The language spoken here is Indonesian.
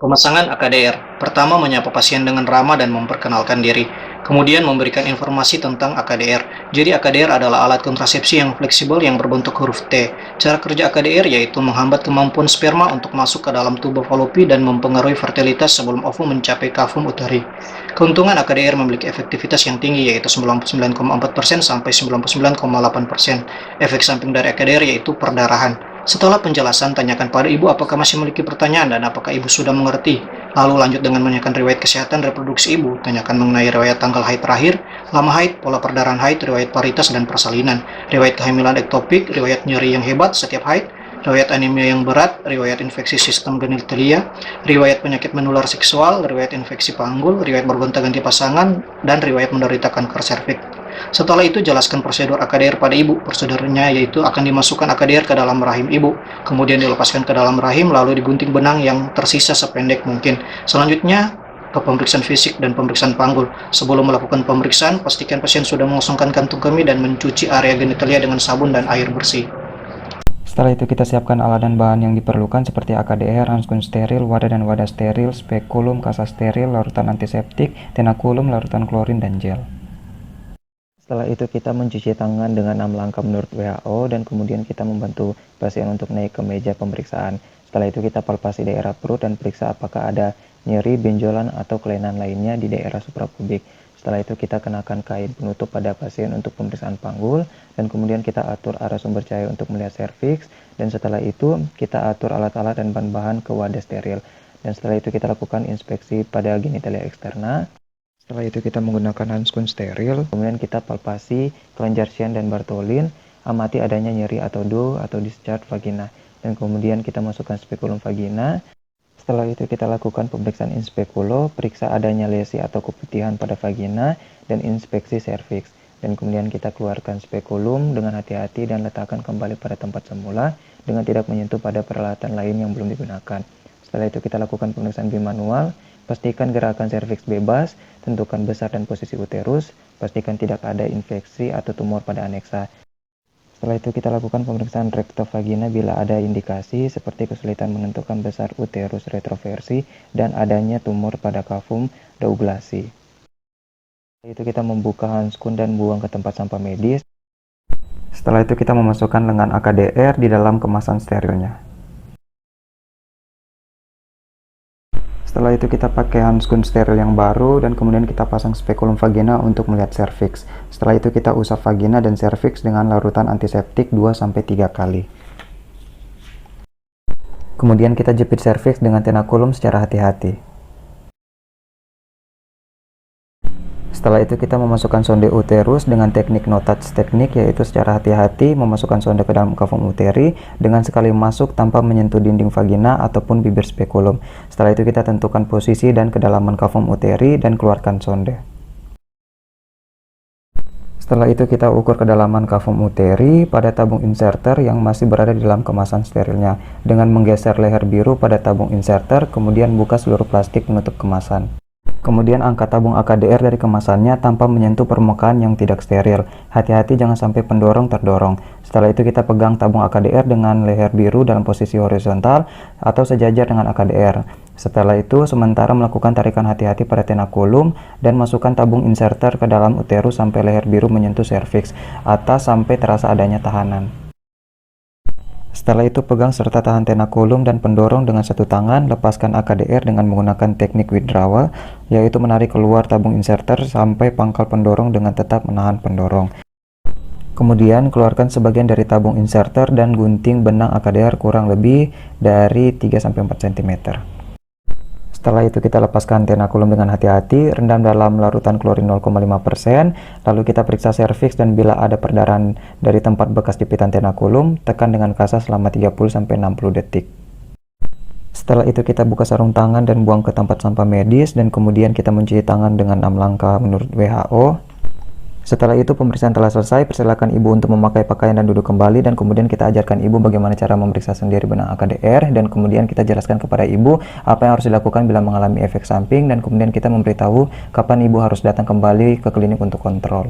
Pemasangan AKDR. Pertama, menyapa pasien dengan ramah dan memperkenalkan diri. Kemudian memberikan informasi tentang AKDR. Jadi AKDR adalah alat kontrasepsi yang fleksibel yang berbentuk huruf T. Cara kerja AKDR yaitu menghambat kemampuan sperma untuk masuk ke dalam tubuh falopi dan mempengaruhi fertilitas sebelum ovum mencapai kavum uteri. Keuntungan AKDR memiliki efektivitas yang tinggi yaitu 99,4% sampai 99,8%. Efek samping dari AKDR yaitu perdarahan. Setelah penjelasan, tanyakan pada ibu apakah masih memiliki pertanyaan dan apakah ibu sudah mengerti. Lalu lanjut dengan menanyakan riwayat kesehatan reproduksi ibu. Tanyakan mengenai riwayat tanggal haid terakhir, lama haid, pola perdarahan haid, riwayat paritas dan persalinan, riwayat kehamilan ektopik, riwayat nyeri yang hebat setiap haid, riwayat anemia yang berat, riwayat infeksi sistem genitalia, riwayat penyakit menular seksual, riwayat infeksi panggul, riwayat bergonta-ganti pasangan, dan riwayat menderita kanker serviks. Setelah itu, jelaskan prosedur AKDR pada ibu. Prosedurnya yaitu akan dimasukkan AKDR ke dalam rahim ibu, kemudian dilepaskan ke dalam rahim, lalu digunting benang yang tersisa sependek mungkin. Selanjutnya, ke pemeriksaan fisik dan pemeriksaan panggul. Sebelum melakukan pemeriksaan, pastikan pasien sudah mengosongkan kantung kemih dan mencuci area genitalia dengan sabun dan air bersih. Setelah itu kita siapkan alat dan bahan yang diperlukan seperti AKDR, handskun steril, wadah dan wadah steril, spekulum, kasa steril, larutan antiseptik, tenakulum, larutan klorin, dan gel. Setelah itu kita mencuci tangan dengan 6 langkah menurut WHO dan kemudian kita membantu pasien untuk naik ke meja pemeriksaan. Setelah itu kita palpasi daerah perut dan periksa apakah ada nyeri, benjolan, atau kelainan lainnya di daerah suprapubik. Setelah itu kita kenakan kain penutup pada pasien untuk pemeriksaan panggul dan kemudian kita atur arah sumber cahaya untuk melihat serviks, dan setelah itu kita atur alat-alat dan bahan-bahan ke wadah steril, dan setelah itu kita lakukan inspeksi pada genitalia eksterna. Setelah itu kita menggunakan handskun steril, kemudian kita palpasi kelenjar Shen dan Bartholin, amati adanya nyeri atau DO atau discharge vagina, dan kemudian kita masukkan spekulum vagina. Setelah itu kita lakukan pemeriksaan in speculo, periksa adanya lesi atau keputihan pada vagina, dan inspeksi serviks. Dan kemudian kita keluarkan spekulum dengan hati-hati dan letakkan kembali pada tempat semula dengan tidak menyentuh pada peralatan lain yang belum digunakan. Setelah itu kita lakukan pemeriksaan bimanual, pastikan gerakan serviks bebas, tentukan besar dan posisi uterus, pastikan tidak ada infeksi atau tumor pada aneksa. Setelah itu kita lakukan pemeriksaan rektovagina bila ada indikasi seperti kesulitan menentukan besar uterus retroversi dan adanya tumor pada kavum douglasi. Setelah itu kita membuka handskun dan buang ke tempat sampah medis. Setelah itu kita memasukkan lengan AKDR di dalam kemasan sterilnya. Setelah itu kita pakai handskun steril yang baru dan kemudian kita pasang spekulum vagina untuk melihat serviks. Setelah itu kita usap vagina dan serviks dengan larutan antiseptik 2-3 kali. Kemudian kita jepit serviks dengan tenakulum secara hati-hati. Setelah itu kita memasukkan sonde uterus dengan teknik no touch teknik, yaitu secara hati-hati memasukkan sonde ke dalam kavum uteri dengan sekali masuk tanpa menyentuh dinding vagina ataupun bibir spekulum. Setelah itu kita tentukan posisi dan kedalaman kavum uteri dan keluarkan sonde. Setelah itu kita ukur kedalaman kavum uteri pada tabung inserter yang masih berada di dalam kemasan sterilnya dengan menggeser leher biru pada tabung inserter, kemudian buka seluruh plastik penutup kemasan. Kemudian angkat tabung AKDR dari kemasannya tanpa menyentuh permukaan yang tidak steril. Hati-hati jangan sampai pendorong terdorong. Setelah itu kita pegang tabung AKDR dengan leher biru dalam posisi horizontal atau sejajar dengan AKDR. Setelah itu sementara melakukan tarikan hati-hati pada tenakulum dan masukkan tabung inserter ke dalam uterus sampai leher biru menyentuh serviks atas sampai terasa adanya tahanan. Setelah itu pegang serta tahan tenakulum dan pendorong dengan satu tangan, lepaskan AKDR dengan menggunakan teknik withdrawal, yaitu menarik keluar tabung inserter sampai pangkal pendorong dengan tetap menahan pendorong. Kemudian keluarkan sebagian dari tabung inserter dan gunting benang AKDR kurang lebih dari 3-4 cm. Setelah itu kita lepaskan tenakulum dengan hati-hati, rendam dalam larutan klorin 0,5%, lalu kita periksa serviks dan bila ada perdarahan dari tempat bekas jepitan tenakulum, tekan dengan kasa selama 30-60 detik. Setelah itu kita buka sarung tangan dan buang ke tempat sampah medis dan kemudian kita mencuci tangan dengan 6 langkah menurut WHO. Setelah itu pemeriksaan telah selesai, persilakan ibu untuk memakai pakaian dan duduk kembali dan kemudian kita ajarkan ibu bagaimana cara memeriksa sendiri benang AKDR dan kemudian kita jelaskan kepada ibu apa yang harus dilakukan bila mengalami efek samping dan kemudian kita memberitahu kapan ibu harus datang kembali ke klinik untuk kontrol.